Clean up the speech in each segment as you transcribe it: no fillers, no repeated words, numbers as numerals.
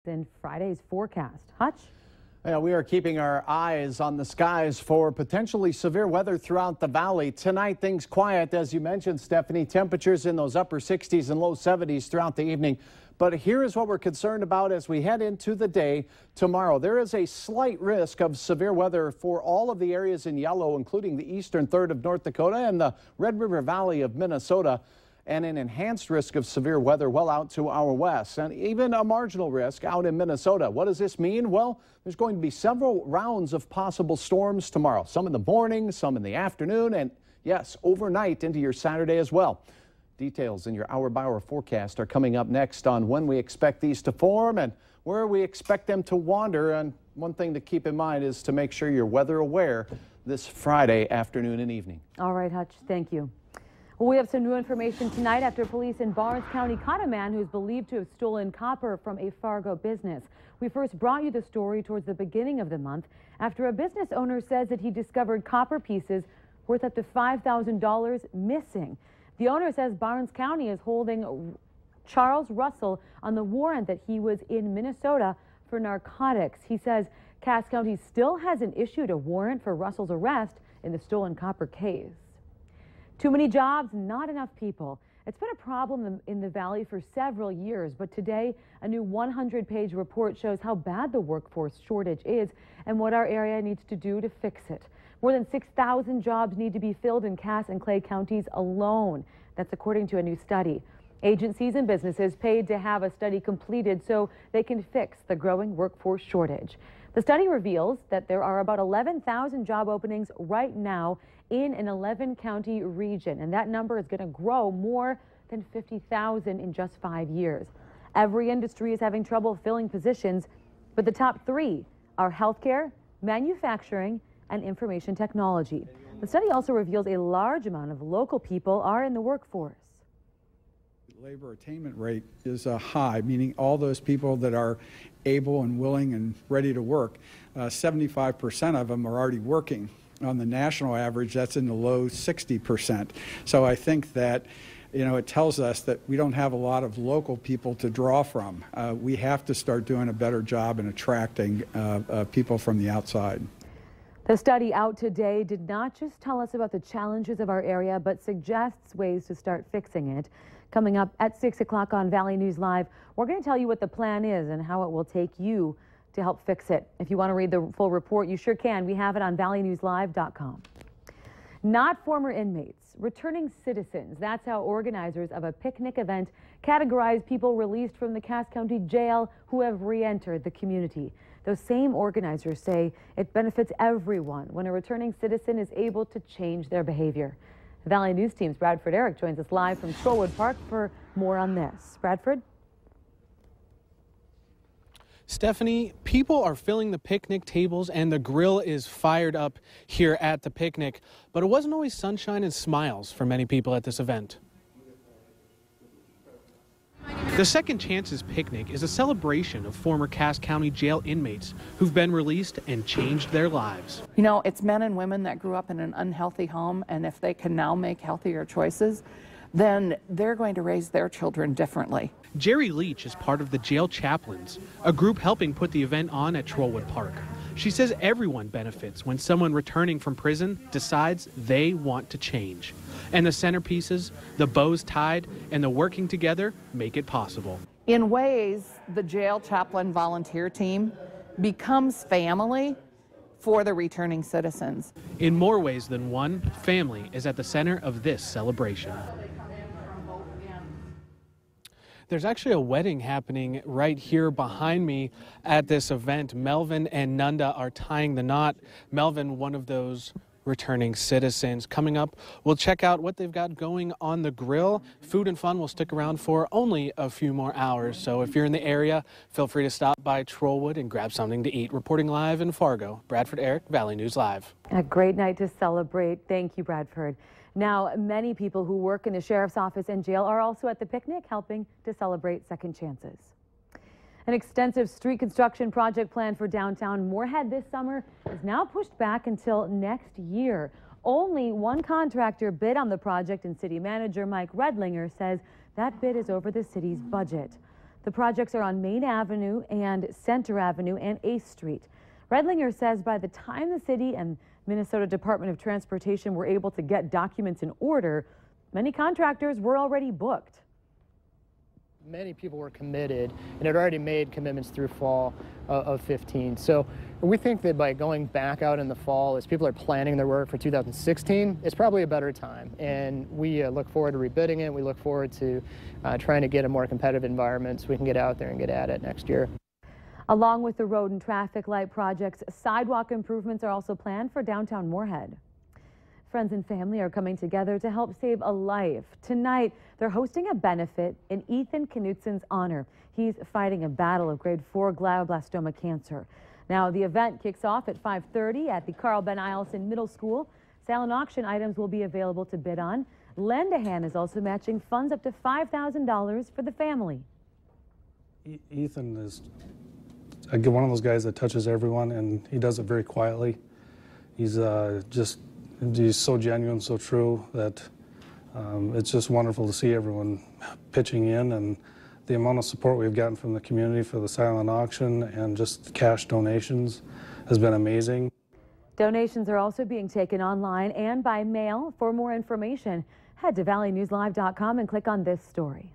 In Friday's forecast. Hutch? Yeah, we are keeping our eyes on the skies for potentially severe weather throughout the valley. Tonight, things quiet, as you mentioned, Stephanie. Temperatures in those upper 60s and low 70s throughout the evening. But here is what we're concerned about as we head into the day tomorrow. There is a slight risk of severe weather for all of the areas in yellow, including the eastern third of North Dakota and the Red River Valley of Minnesota, and an enhanced risk of severe weather well out to our west, and even a marginal risk out in Minnesota. What does this mean? Well, there's going to be several rounds of possible storms tomorrow, some in the morning, some in the afternoon, and yes, overnight into your Saturday as well. Details in your hour-by-hour forecast are coming up next on when we expect these to form and where we expect them to wander. And one thing to keep in mind is to make sure you're weather aware this Friday afternoon and evening. All right, Hutch, thank you. Well, we have some new information tonight after police in Barnes County caught a man who's believed to have stolen copper from a Fargo business. We first brought you the story towards the beginning of the month after a business owner says that he discovered copper pieces worth up to $5,000 missing. The owner says Barnes County is holding Charles Russell on the warrant that he was in Minnesota for narcotics. He says Cass County still hasn't issued a warrant for Russell's arrest in the stolen copper case. Too many jobs, not enough people. It's been a problem in the valley for several years, but today a new 100-page report shows how bad the workforce shortage is and what our area needs to do to fix it. More than 6,000 jobs need to be filled in Cass and Clay counties alone. That's according to a new study. Agencies and businesses paid to have a study completed so they can fix the growing workforce shortage. The study reveals that there are about 11,000 job openings right now in an 11-county region, and that number is going to grow more than 50,000 in just 5 years. Every industry is having trouble filling positions, but the top three are healthcare, manufacturing, and information technology. The study also reveals a large amount of local people are in the workforce. Labor attainment rate is high, meaning all those people that are able and willing and ready to work, 75% of them are already working. On the national average, that's in the low 60%. So I think that, it tells us that we don't have a lot of local people to draw from. We have to start doing a better job in attracting people from the outside. The study out today did not just tell us about the challenges of our area, but suggests ways to start fixing it. Coming up at 6 o'clock on Valley News Live, we're going to tell you what the plan is and how it will take you to help fix it. If you want to read the full report, you sure can. We have it on valleynewslive.com. Not former inmates, returning citizens. That's how organizers of a picnic event categorize people released from the Cass County Jail who have re-entered the community. Those same organizers say it benefits everyone when a returning citizen is able to change their behavior. The Valley News Team's Bradford Eric joins us live from Trollwood Park for more on this. Bradford? Stephanie, people are filling the picnic tables and the grill is fired up here at the picnic, but it wasn't always sunshine and smiles for many people at this event. The Second Chances Picnic is a celebration of former Cass County Jail inmates who've been released and changed their lives. It's men and women that grew up in an unhealthy home, and if they can now make healthier choices, then they're going to raise their children differently. Jerry Leach is part of the Jail Chaplains, a group helping put the event on at Trollwood Park. She says everyone benefits when someone returning from prison decides they want to change. And the centerpieces, the bows tied, and the working together make it possible. In ways, the Jail Chaplain volunteer team becomes family for the returning citizens. In more ways than one, family is at the center of this celebration. There's actually a wedding happening right here behind me at this event. Melvin and Nunda are tying the knot. Melvin, one of those returning citizens. Coming up, we'll check out what they've got going on the grill. Food and fun will stick around for only a few more hours. So if you're in the area, feel free to stop by Trollwood and grab something to eat. Reporting live in Fargo, Bradford Eric, Valley News Live. A great night to celebrate. Thank you, Bradford. Now, many people who work in the sheriff's office and jail are also at the picnic helping to celebrate second chances. An extensive street construction project planned for downtown Moorhead this summer is now pushed back until next year. Only one contractor bid on the project, and city manager Mike Redlinger says that bid is over the city's budget. The projects are on Main Avenue and Center Avenue and 8th Street. Redlinger says by the time the city and Minnesota Department of Transportation were able to get documents in order, many contractors were already booked. Many people were committed and had already made commitments through fall of 15. So we think that by going back out in the fall, as people are planning their work for 2016, it's probably a better time. And we look forward to rebidding it. We look forward to trying to get a more competitive environment so we can get out there and get at it next year. Along with the road and traffic light projects, sidewalk improvements are also planned for downtown Moorhead. Friends and family are coming together to help save a life. Tonight, they're hosting a benefit in Ethan Knutson's honor. He's fighting a battle of grade 4 glioblastoma cancer. Now, the event kicks off at 5:30 at the Carl Ben Eielson Middle School. Silent auction items will be available to bid on. Lend a Hand is also matching funds up to $5,000 for the family. Ethan is one of those guys that touches everyone, and he does it very quietly. He's so genuine, so true that it's just wonderful to see everyone pitching in, and the amount of support we've gotten from the community for the silent auction and just cash donations has been amazing. Donations are also being taken online and by mail. For more information, head to valleynewslive.com and click on this story.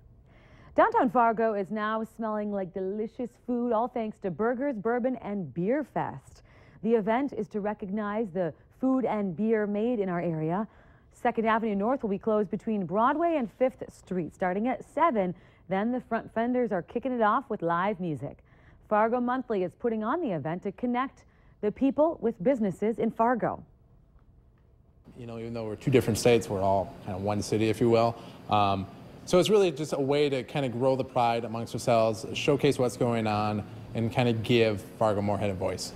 Downtown Fargo is now smelling like delicious food, all thanks to Burgers, Bourbon, and Beer Fest. The event is to recognize the food and beer made in our area. 2nd Avenue North will be closed between Broadway and 5th Street starting at 7. Then the front vendors are kicking it off with live music. Fargo Monthly is putting on the event to connect the people with businesses in Fargo. You know, even though we're two different states, we're all kind of one city, if you will. So it's really just a way to kind of grow the pride amongst ourselves, showcase what's going on, and kind of give Fargo Moorhead a voice.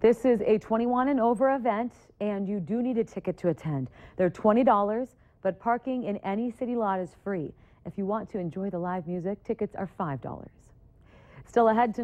This is a 21 and over event, and you do need a ticket to attend. They're $20, but parking in any city lot is free. If you want to enjoy the live music, tickets are $5. Still ahead tonight.